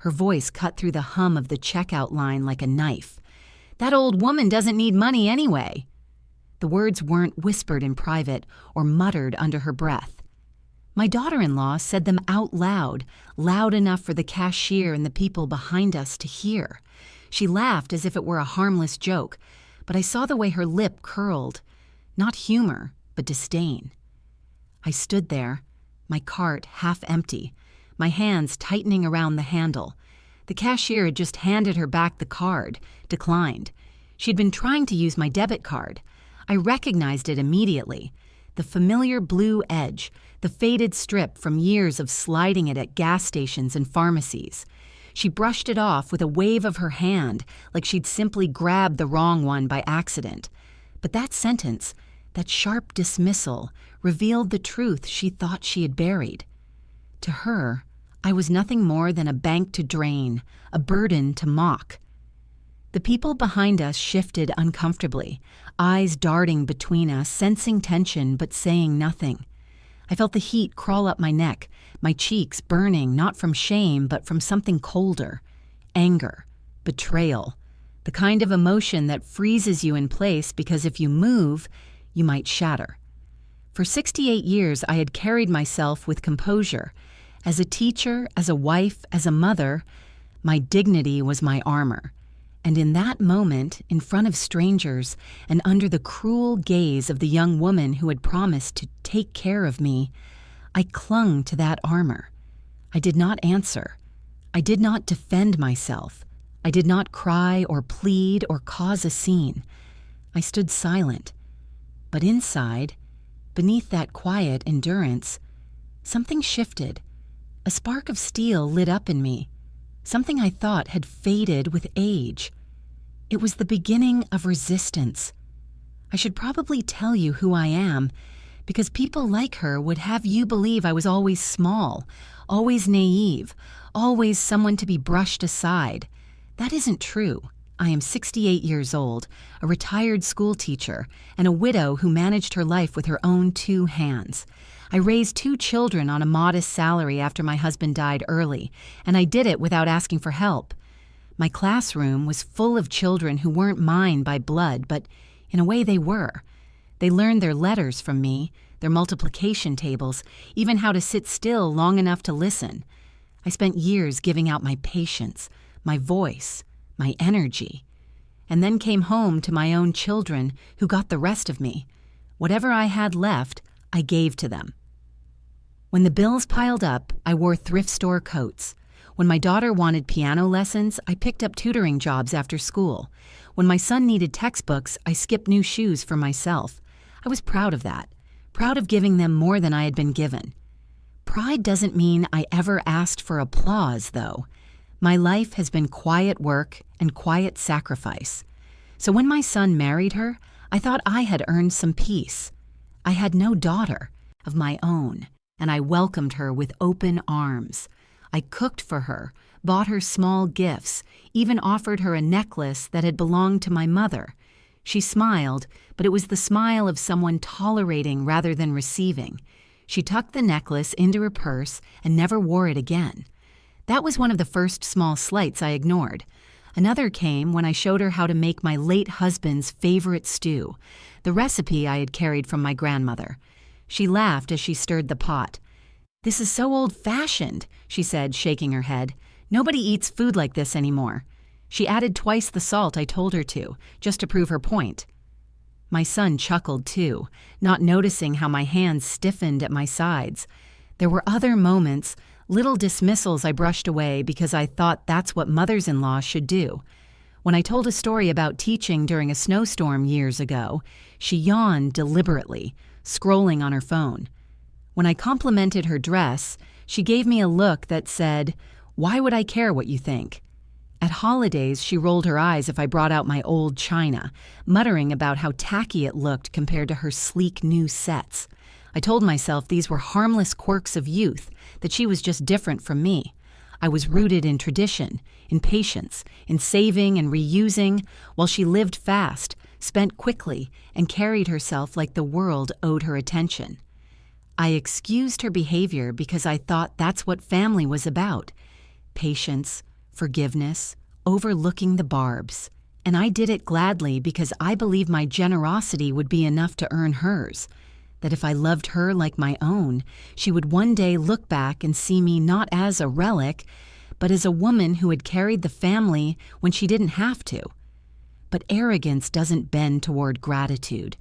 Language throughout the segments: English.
Her voice cut through the hum of the checkout line like a knife. "That old woman doesn't need money anyway." The words weren't whispered in private or muttered under her breath. My daughter-in-law said them out loud, loud enough for the cashier and the people behind us to hear. She laughed as if it were a harmless joke, but I saw the way her lip curled. Not humor, but disdain. I stood there, my cart half empty, my hands tightening around the handle. The cashier had just handed her back the card, declined. She'd been trying to use my debit card. I recognized it immediately. The familiar blue edge, the faded strip from years of sliding it at gas stations and pharmacies. She brushed it off with a wave of her hand, like she'd simply grabbed the wrong one by accident. But that sentence, that sharp dismissal, revealed the truth she thought she had buried. To her, I was nothing more than a bank to drain, a burden to mock. The people behind us shifted uncomfortably, eyes darting between us, sensing tension but saying nothing. I felt the heat crawl up my neck, my cheeks burning not from shame but from something colder. Anger, betrayal, the kind of emotion that freezes you in place because if you move, you might shatter. For 68 years, I had carried myself with composure. As a teacher, as a wife, as a mother, my dignity was my armor. And in that moment, in front of strangers, and under the cruel gaze of the young woman who had promised to take care of me, I clung to that armor. I did not answer. I did not defend myself. I did not cry or plead or cause a scene. I stood silent. But inside, beneath that quiet endurance, something shifted. A spark of steel lit up in me, something I thought had faded with age. It was the beginning of resistance. I should probably tell you who I am, because people like her would have you believe I was always small, always naive, always someone to be brushed aside. That isn't true. I am 68 years old, a retired school teacher, and a widow who managed her life with her own 2 hands. I raised 2 children on a modest salary after my husband died early, and I did it without asking for help. My classroom was full of children who weren't mine by blood, but in a way they were. They learned their letters from me, their multiplication tables, even how to sit still long enough to listen. I spent years giving out my patience, my voice, my energy, and then came home to my own children who got the rest of me. Whatever I had left, I gave to them. When the bills piled up, I wore thrift store coats. When my daughter wanted piano lessons, I picked up tutoring jobs after school. When my son needed textbooks, I skipped new shoes for myself. I was proud of that, proud of giving them more than I had been given. Pride doesn't mean I ever asked for applause, though. My life has been quiet work and quiet sacrifice. So when my son married her, I thought I had earned some peace. I had no daughter of my own, and I welcomed her with open arms. I cooked for her, bought her small gifts, even offered her a necklace that had belonged to my mother. She smiled, but it was the smile of someone tolerating rather than receiving. She tucked the necklace into her purse and never wore it again. That was one of the first small slights I ignored. Another came when I showed her how to make my late husband's favorite stew, the recipe I had carried from my grandmother. She laughed as she stirred the pot. "This is so old-fashioned," she said, shaking her head. "Nobody eats food like this anymore." She added twice the salt I told her to, just to prove her point. My son chuckled too, not noticing how my hands stiffened at my sides. There were other moments, little dismissals I brushed away because I thought that's what mothers-in-law should do. When I told a story about teaching during a snowstorm years ago, she yawned deliberately, scrolling on her phone. When I complimented her dress, she gave me a look that said, "Why would I care what you think?" At holidays, she rolled her eyes if I brought out my old china, muttering about how tacky it looked compared to her sleek new sets. I told myself these were harmless quirks of youth, that she was just different from me. I was rooted in tradition, in patience, in saving and reusing, while she lived fast, spent quickly, and carried herself like the world owed her attention. I excused her behavior because I thought that's what family was about. Patience, forgiveness, overlooking the barbs. And I did it gladly because I believed my generosity would be enough to earn hers, that if I loved her like my own, she would one day look back and see me not as a relic, but as a woman who had carried the family when she didn't have to. But arrogance doesn't bend toward gratitude.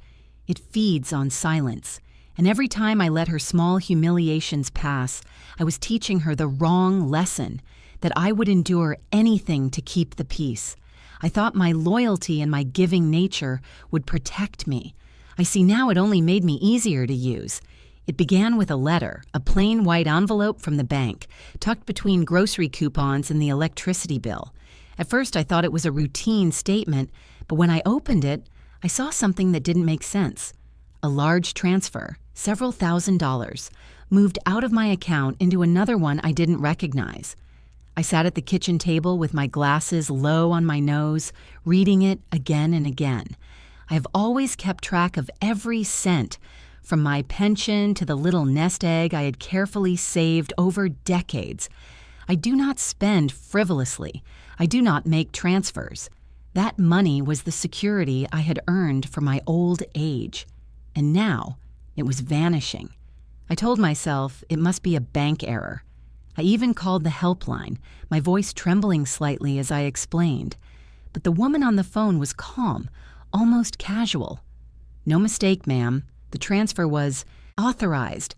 It feeds on silence. And every time I let her small humiliations pass, I was teaching her the wrong lesson, that I would endure anything to keep the peace. I thought my loyalty and my giving nature would protect me. I see now it only made me easier to use. It began with a letter, a plain white envelope from the bank, tucked between grocery coupons and the electricity bill. At first I thought it was a routine statement, but when I opened it, I saw something that didn't make sense. A large transfer, several $1,000s, moved out of my account into another one I didn't recognize. I sat at the kitchen table with my glasses low on my nose, reading it again and again. I have always kept track of every cent, from my pension to the little nest egg I had carefully saved over decades. I do not spend frivolously. I do not make transfers. That money was the security I had earned for my old age. And now it was vanishing. I told myself it must be a bank error. I even called the helpline, my voice trembling slightly as I explained. But the woman on the phone was calm, almost casual. "No mistake, ma'am. The transfer was authorized.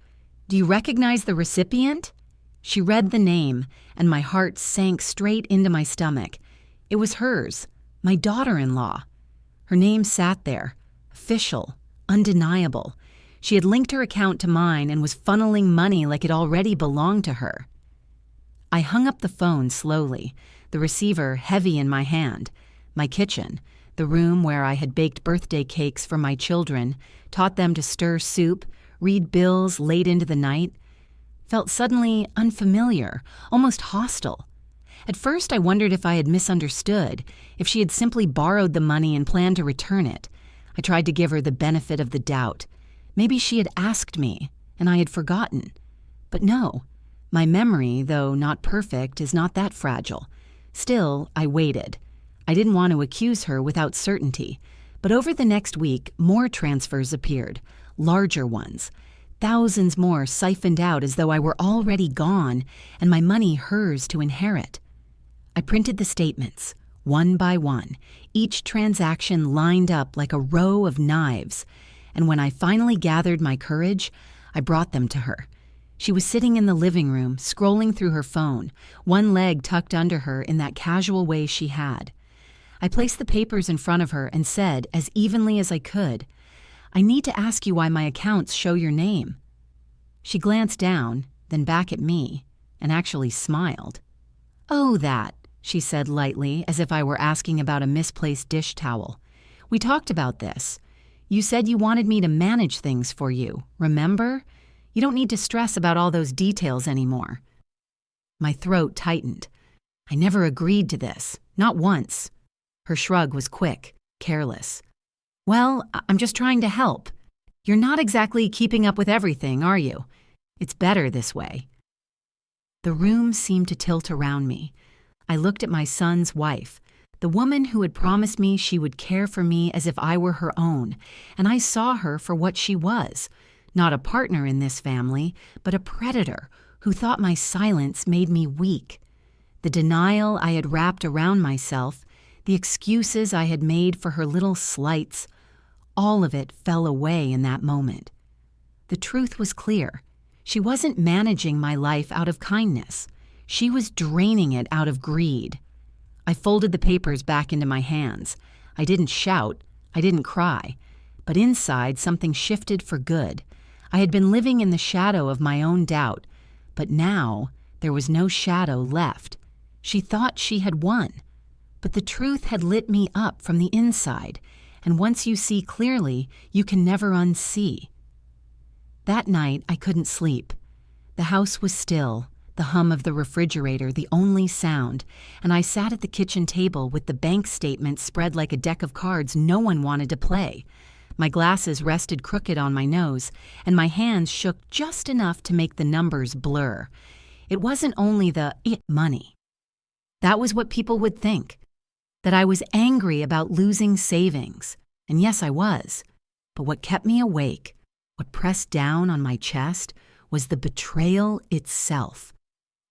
Do you recognize the recipient?" She read the name, and my heart sank straight into my stomach. It was hers, my daughter-in-law. Her name sat there, official, undeniable. She had linked her account to mine and was funneling money like it already belonged to her. I hung up the phone slowly, the receiver heavy in my hand. My kitchen, the room where I had baked birthday cakes for my children, taught them to stir soup, read bills late into the night, felt suddenly unfamiliar, almost hostile. At first I wondered if I had misunderstood, if she had simply borrowed the money and planned to return it. I tried to give her the benefit of the doubt. Maybe she had asked me, and I had forgotten. But no, my memory, though not perfect, is not that fragile. Still, I waited. I didn't want to accuse her without certainty. But over the next week, more transfers appeared, larger ones. Thousands more siphoned out as though I were already gone, and my money hers to inherit. I printed the statements, one by one, each transaction lined up like a row of knives. And when I finally gathered my courage, I brought them to her. She was sitting in the living room, scrolling through her phone, one leg tucked under her in that casual way she had. I placed the papers in front of her and said, as evenly as I could, "I need to ask you why my accounts show your name." She glanced down, then back at me, and actually smiled. "Oh, that," she said lightly, as if I were asking about a misplaced dish towel. "We talked about this. You said you wanted me to manage things for you, remember? You don't need to stress about all those details anymore." My throat tightened. I never agreed to this, not once. Her shrug was quick, careless. "Well, I'm just trying to help. You're not exactly keeping up with everything, are you? It's better this way." The room seemed to tilt around me. I looked at my son's wife, the woman who had promised me she would care for me as if I were her own, and I saw her for what she was. Not a partner in this family, but a predator who thought my silence made me weak. The denial I had wrapped around myself, the excuses I had made for her little slights, all of it fell away in that moment. The truth was clear. She wasn't managing my life out of kindness. She was draining it out of greed. I folded the papers back into my hands. I didn't shout. I didn't cry. But inside, something shifted for good. I had been living in the shadow of my own doubt, but now there was no shadow left. She thought she had won. But the truth had lit me up from the inside, and once you see clearly, you can never unsee. That night, I couldn't sleep. The house was still, the hum of the refrigerator the only sound, and I sat at the kitchen table with the bank statement spread like a deck of cards no one wanted to play. My glasses rested crooked on my nose, and my hands shook just enough to make the numbers blur. It wasn't only the money. That was what people would think, that I was angry about losing savings. And yes, I was. But what kept me awake, what pressed down on my chest, was the betrayal itself.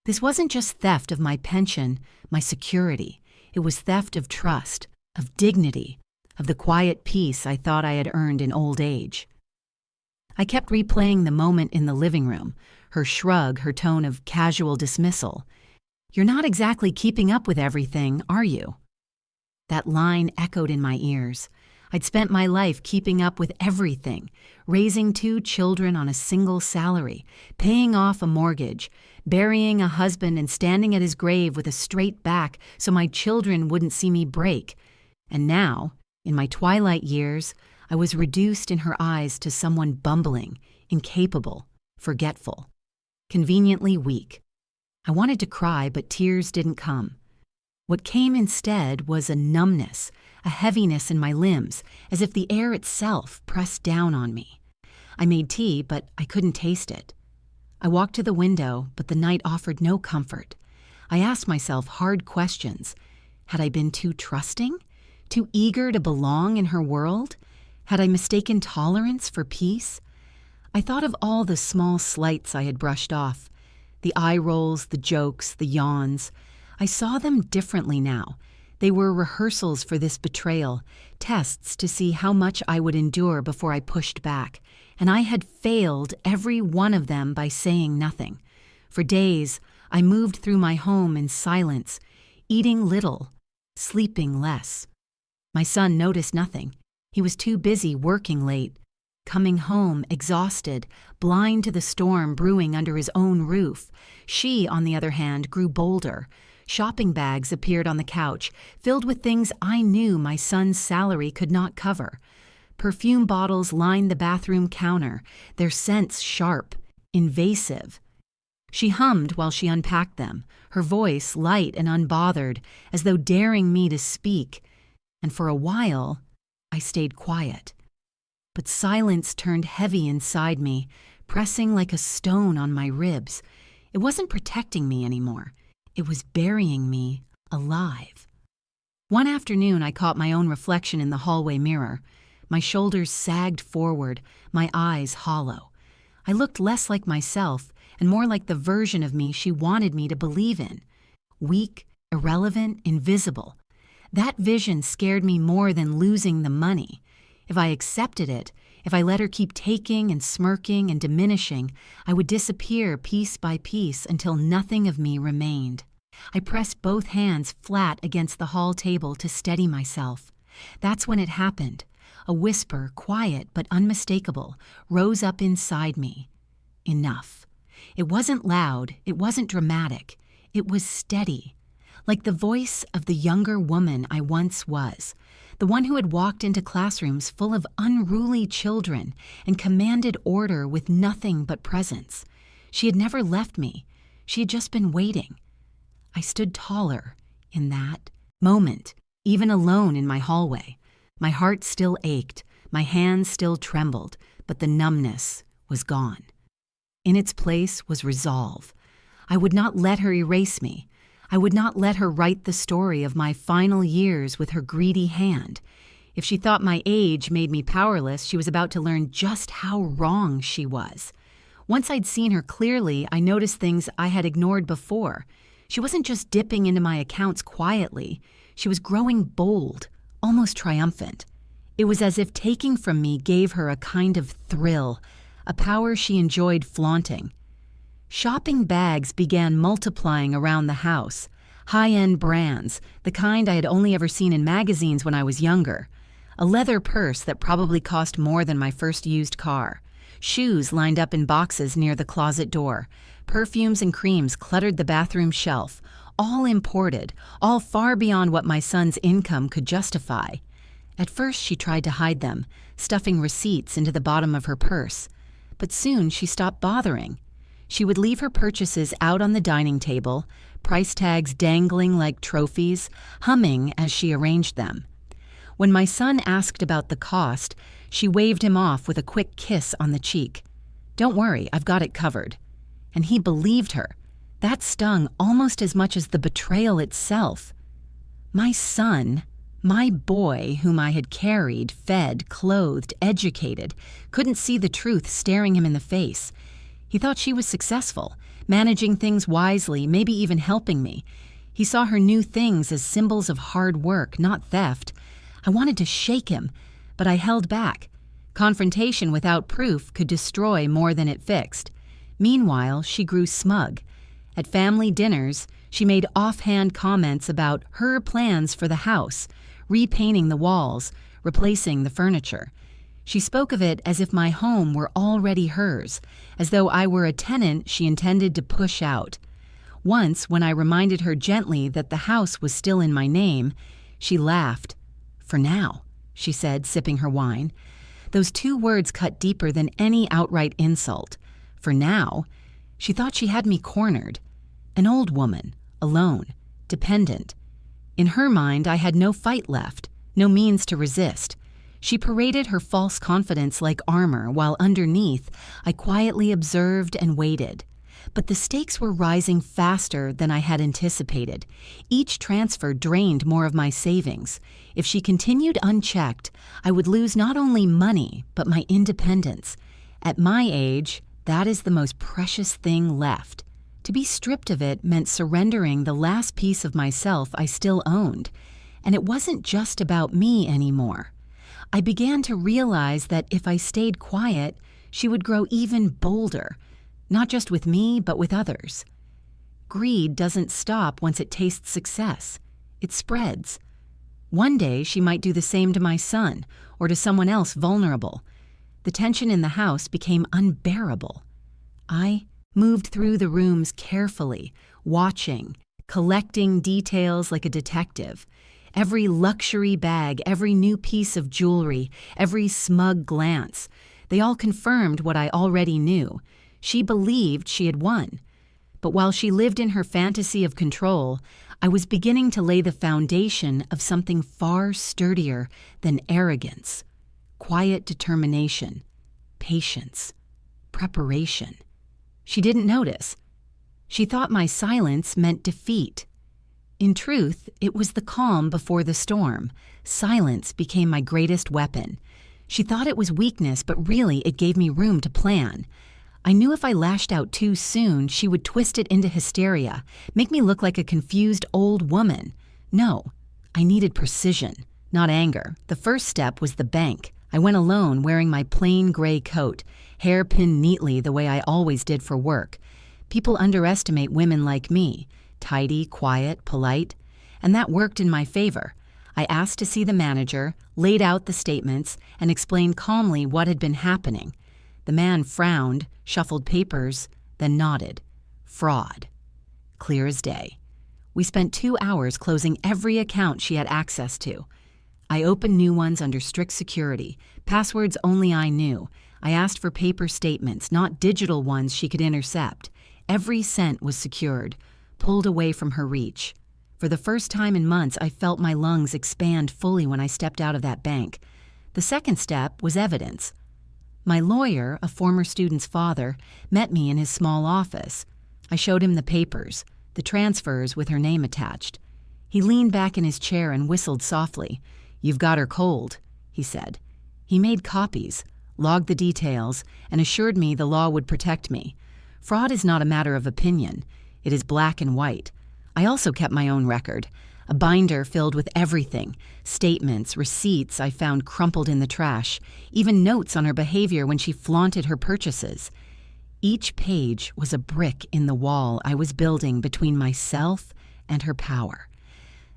This wasn't just theft of my pension, my security. It was theft of trust, of dignity, of the quiet peace I thought I had earned in old age. I kept replaying the moment in the living room, her shrug, her tone of casual dismissal. "You're not exactly keeping up with everything, are you?" That line echoed in my ears. I'd spent my life keeping up with everything, raising 2 children on a single salary, paying off a mortgage, burying a husband and standing at his grave with a straight back so my children wouldn't see me break. And now, in my twilight years, I was reduced in her eyes to someone bumbling, incapable, forgetful, conveniently weak. I wanted to cry, but tears didn't come. What came instead was a numbness, a heaviness in my limbs, as if the air itself pressed down on me. I made tea, but I couldn't taste it. I walked to the window, but the night offered no comfort. I asked myself hard questions. Had I been too trusting? Too eager to belong in her world? Had I mistaken tolerance for peace? I thought of all the small slights I had brushed off, the eye rolls, the jokes, the yawns. I saw them differently now. They were rehearsals for this betrayal, tests to see how much I would endure before I pushed back. And I had failed every one of them by saying nothing. For days, I moved through my home in silence, eating little, sleeping less. My son noticed nothing. He was too busy working late, coming home exhausted, blind to the storm brewing under his own roof. She, on the other hand, grew bolder. Shopping bags appeared on the couch, filled with things I knew my son's salary could not cover. Perfume bottles lined the bathroom counter, their scents sharp, invasive. She hummed while she unpacked them, her voice light and unbothered, as though daring me to speak. And for a while, I stayed quiet. But silence turned heavy inside me, pressing like a stone on my ribs. It wasn't protecting me anymore. It was burying me alive. One afternoon, I caught my own reflection in the hallway mirror. My shoulders sagged forward, my eyes hollow. I looked less like myself and more like the version of me she wanted me to believe in. Weak, irrelevant, invisible. That vision scared me more than losing the money. If I accepted it, if I let her keep taking and smirking and diminishing, I would disappear piece by piece until nothing of me remained. I pressed both hands flat against the hall table to steady myself. That's when it happened. A whisper, quiet but unmistakable, rose up inside me. Enough. It wasn't loud, it wasn't dramatic. It was steady, like the voice of the younger woman I once was. The one who had walked into classrooms full of unruly children and commanded order with nothing but presence. She had never left me. She had just been waiting. I stood taller in that moment, even alone in my hallway. My heart still ached, my hands still trembled, but the numbness was gone. In its place was resolve. I would not let her erase me. I would not let her write the story of my final years with her greedy hand. If she thought my age made me powerless, she was about to learn just how wrong she was. Once I'd seen her clearly, I noticed things I had ignored before. She wasn't just dipping into my accounts quietly. She was growing bold, almost triumphant. It was as if taking from me gave her a kind of thrill, a power she enjoyed flaunting. Shopping bags began multiplying around the house, high-end brands, the kind I had only ever seen in magazines when I was younger. A leather purse that probably cost more than my first used car. Shoes lined up in boxes near the closet door. Perfumes and creams cluttered the bathroom shelf, all imported, all far beyond what my son's income could justify. At first she tried to hide them, stuffing receipts into the bottom of her purse. But soon she stopped bothering. She would leave her purchases out on the dining table, price tags dangling like trophies, humming as she arranged them. When my son asked about the cost, she waved him off with a quick kiss on the cheek. "Don't worry, I've got it covered." And he believed her. That stung almost as much as the betrayal itself. My son, my boy whom I had carried, fed, clothed, educated, couldn't see the truth staring him in the face. He thought she was successful, managing things wisely, maybe even helping me. He saw her new things as symbols of hard work, not theft. I wanted to shake him, but I held back. Confrontation without proof could destroy more than it fixed. Meanwhile, she grew smug. At family dinners, she made offhand comments about her plans for the house, repainting the walls, replacing the furniture. She spoke of it as if my home were already hers, as though I were a tenant she intended to push out. Once, when I reminded her gently that the house was still in my name, she laughed. "For now," she said, sipping her wine. Those two words cut deeper than any outright insult. For now, she thought she had me cornered. An old woman, alone, dependent. In her mind, I had no fight left, no means to resist. She paraded her false confidence like armor, while underneath, I quietly observed and waited. But the stakes were rising faster than I had anticipated. Each transfer drained more of my savings. If she continued unchecked, I would lose not only money, but my independence. At my age, that is the most precious thing left. To be stripped of it meant surrendering the last piece of myself I still owned. And it wasn't just about me anymore. I began to realize that if I stayed quiet, she would grow even bolder, not just with me, but with others. Greed doesn't stop once it tastes success. It spreads. One day she might do the same to my son, or to someone else vulnerable. The tension in the house became unbearable. I moved through the rooms carefully, watching, collecting details like a detective. Every luxury bag, every new piece of jewelry, every smug glance, they all confirmed what I already knew. She believed she had won. But while she lived in her fantasy of control, I was beginning to lay the foundation of something far sturdier than arrogance. Quiet determination, patience, preparation. She didn't notice. She thought my silence meant defeat. In truth, it was the calm before the storm. Silence became my greatest weapon. She thought it was weakness, but really it gave me room to plan. I knew if I lashed out too soon, she would twist it into hysteria, make me look like a confused old woman. No, I needed precision, not anger. The first step was the bank. I went alone, wearing my plain gray coat, hair pinned neatly the way I always did for work. People underestimate women like me, tidy, quiet, polite, and that worked in my favor. I asked to see the manager, laid out the statements, and explained calmly what had been happening. The man frowned, shuffled papers, then nodded. Fraud. Clear as day. We spent 2 hours closing every account she had access to. I opened new ones under strict security, passwords only I knew. I asked for paper statements, not digital ones she could intercept. Every cent was secured, pulled away from her reach. For the first time in months, I felt my lungs expand fully when I stepped out of that bank. The second step was evidence. My lawyer, a former student's father, met me in his small office. I showed him the papers, the transfers with her name attached. He leaned back in his chair and whistled softly. "You've got her cold," he said. He made copies, logged the details, and assured me the law would protect me. Fraud is not a matter of opinion. It is black and white. I also kept my own record, a binder filled with everything, statements, receipts I found crumpled in the trash, even notes on her behavior when she flaunted her purchases. Each page was a brick in the wall I was building between myself and her power.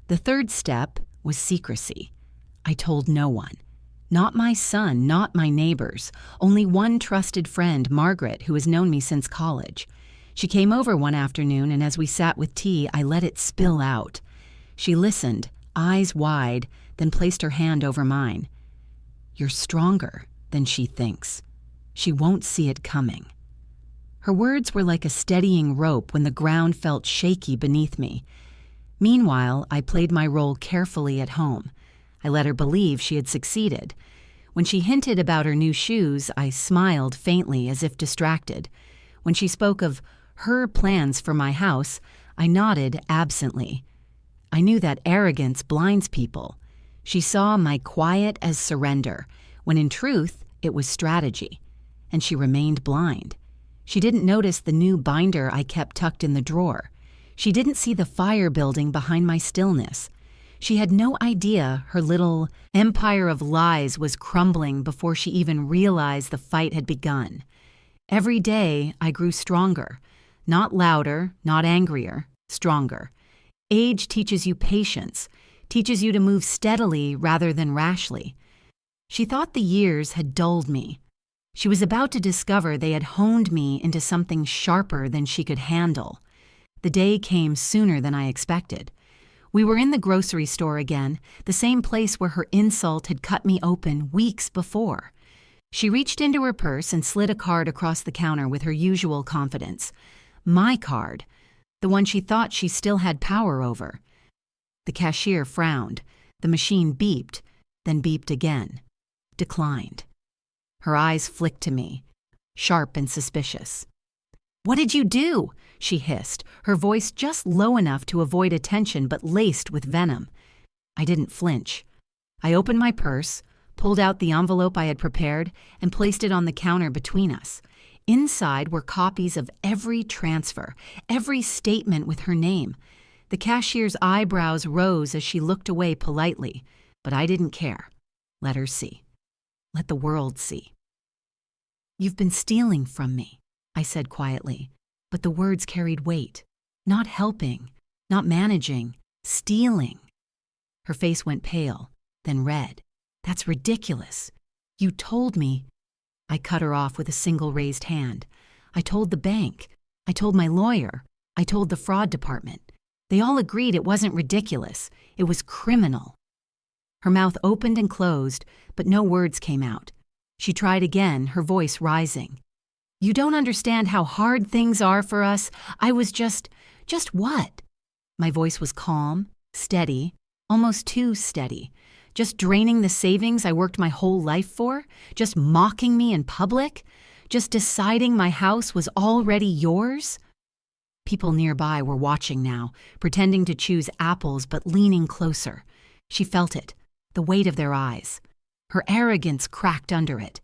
The third step was secrecy. I told no one. Not my son, not my neighbors, only one trusted friend, Margaret, who has known me since college. She came over one afternoon, and as we sat with tea, I let it spill out. She listened, eyes wide, then placed her hand over mine. "You're stronger than she thinks. She won't see it coming." Her words were like a steadying rope when the ground felt shaky beneath me. Meanwhile, I played my role carefully at home. I let her believe she had succeeded. When she hinted about her new shoes, I smiled faintly as if distracted. When she spoke of her plans for my house, I nodded absently. I knew that arrogance blinds people. She saw my quiet as surrender, when in truth, it was strategy. And she remained blind. She didn't notice the new binder I kept tucked in the drawer. She didn't see the fire building behind my stillness. She had no idea her little empire of lies was crumbling before she even realized the fight had begun. Every day, I grew stronger. Not louder, not angrier, stronger. Age teaches you patience, teaches you to move steadily rather than rashly. She thought the years had dulled me. She was about to discover they had honed me into something sharper than she could handle. The day came sooner than I expected. We were in the grocery store again, the same place where her insult had cut me open weeks before. She reached into her purse and slid a card across the counter with her usual confidence. My card, the one she thought she still had power over. The cashier frowned. The machine beeped, then beeped again. Declined. Her eyes flicked to me, sharp and suspicious. "What did you do?" she hissed, her voice just low enough to avoid attention but laced with venom. I didn't flinch. I opened my purse, pulled out the envelope I had prepared, and placed it on the counter between us. Inside were copies of every transfer, every statement with her name. The cashier's eyebrows rose as she looked away politely, but I didn't care. Let her see. Let the world see. "You've been stealing from me," I said quietly, but the words carried weight. Not helping, not managing, stealing. Her face went pale, then red. "That's ridiculous. You told me." I cut her off with a single raised hand. "I told the bank. I told my lawyer. I told the fraud department. They all agreed it wasn't ridiculous. It was criminal." Her mouth opened and closed, but no words came out. She tried again, her voice rising. "You don't understand how hard things are for us. I was just what?" My voice was calm, steady, almost too steady. Just draining the savings I worked my whole life for? Just mocking me in public? Just deciding my house was already yours? People nearby were watching now, pretending to choose apples but leaning closer. She felt it, the weight of their eyes. Her arrogance cracked under it.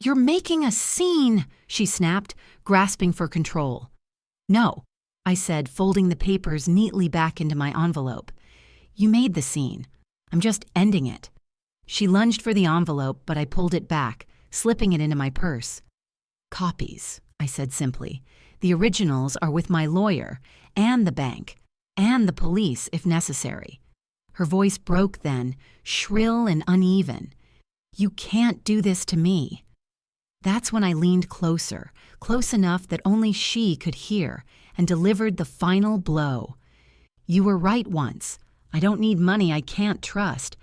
"You're making a scene," she snapped, grasping for control. "No," I said, folding the papers neatly back into my envelope. "You made the scene. I'm just ending it." She lunged for the envelope, but I pulled it back, slipping it into my purse. "Copies," I said simply. "The originals are with my lawyer, and the bank, and the police if necessary." Her voice broke then, shrill and uneven. "You can't do this to me." That's when I leaned closer, close enough that only she could hear, and delivered the final blow. "You were right once. I don't need money I can't trust,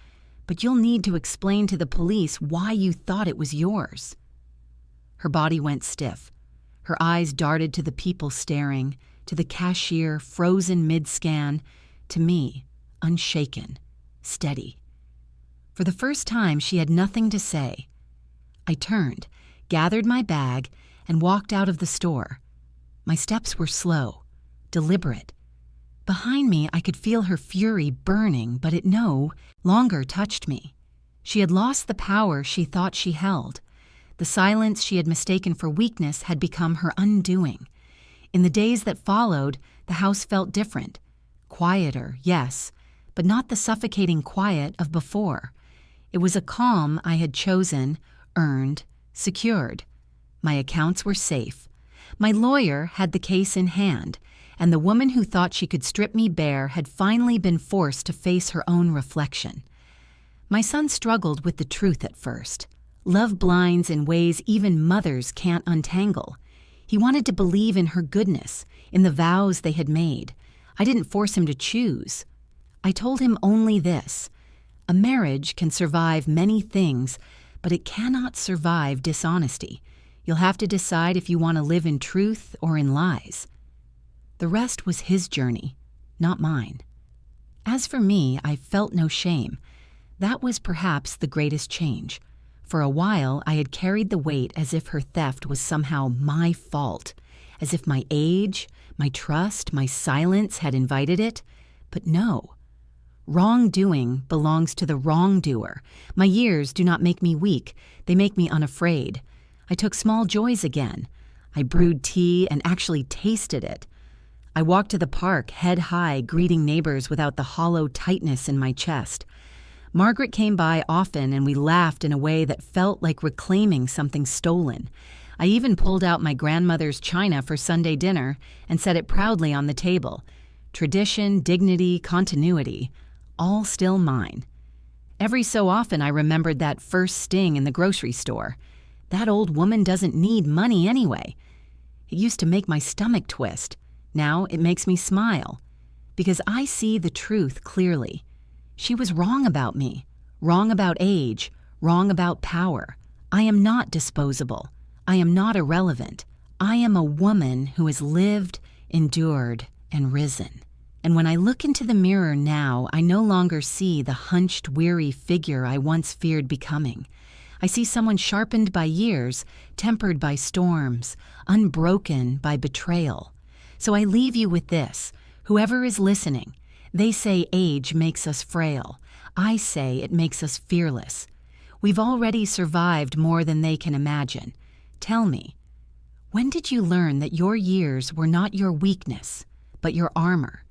but you'll need to explain to the police why you thought it was yours." Her body went stiff. Her eyes darted to the people staring, to the cashier frozen mid-scan, to me, unshaken, steady. For the first time, she had nothing to say. I turned, gathered my bag, and walked out of the store. My steps were slow, deliberate. Behind me, I could feel her fury burning, but it no longer touched me. She had lost the power she thought she held. The silence she had mistaken for weakness had become her undoing. In the days that followed, the house felt different. Quieter, yes, but not the suffocating quiet of before. It was a calm I had chosen, earned, secured. My accounts were safe. My lawyer had the case in hand, and the woman who thought she could strip me bare had finally been forced to face her own reflection. My son struggled with the truth at first. Love blinds in ways even mothers can't untangle. He wanted to believe in her goodness, in the vows they had made. I didn't force him to choose. I told him only this: a marriage can survive many things, but it cannot survive dishonesty. You'll have to decide if you want to live in truth or in lies. The rest was his journey, not mine. As for me, I felt no shame. That was perhaps the greatest change. For a while, I had carried the weight as if her theft was somehow my fault, as if my age, my trust, my silence had invited it. But no. Wrongdoing belongs to the wrongdoer. My years do not make me weak, they make me unafraid. I took small joys again. I brewed tea and actually tasted it. I walked to the park, head high, greeting neighbors without the hollow tightness in my chest. Margaret came by often and we laughed in a way that felt like reclaiming something stolen. I even pulled out my grandmother's china for Sunday dinner and set it proudly on the table. Tradition, dignity, continuity, all still mine. Every so often I remembered that first sting in the grocery store. That old woman doesn't need money anyway. It used to make my stomach twist. Now it makes me smile. Because I see the truth clearly. She was wrong about me, wrong about age, wrong about power. I am not disposable. I am not irrelevant. I am a woman who has lived, endured, and risen. And when I look into the mirror now, I no longer see the hunched, weary figure I once feared becoming. I see someone sharpened by years, tempered by storms, unbroken by betrayal. So I leave you with this. Whoever is listening, they say age makes us frail. I say it makes us fearless. We've already survived more than they can imagine. Tell me, when did you learn that your years were not your weakness, but your armor?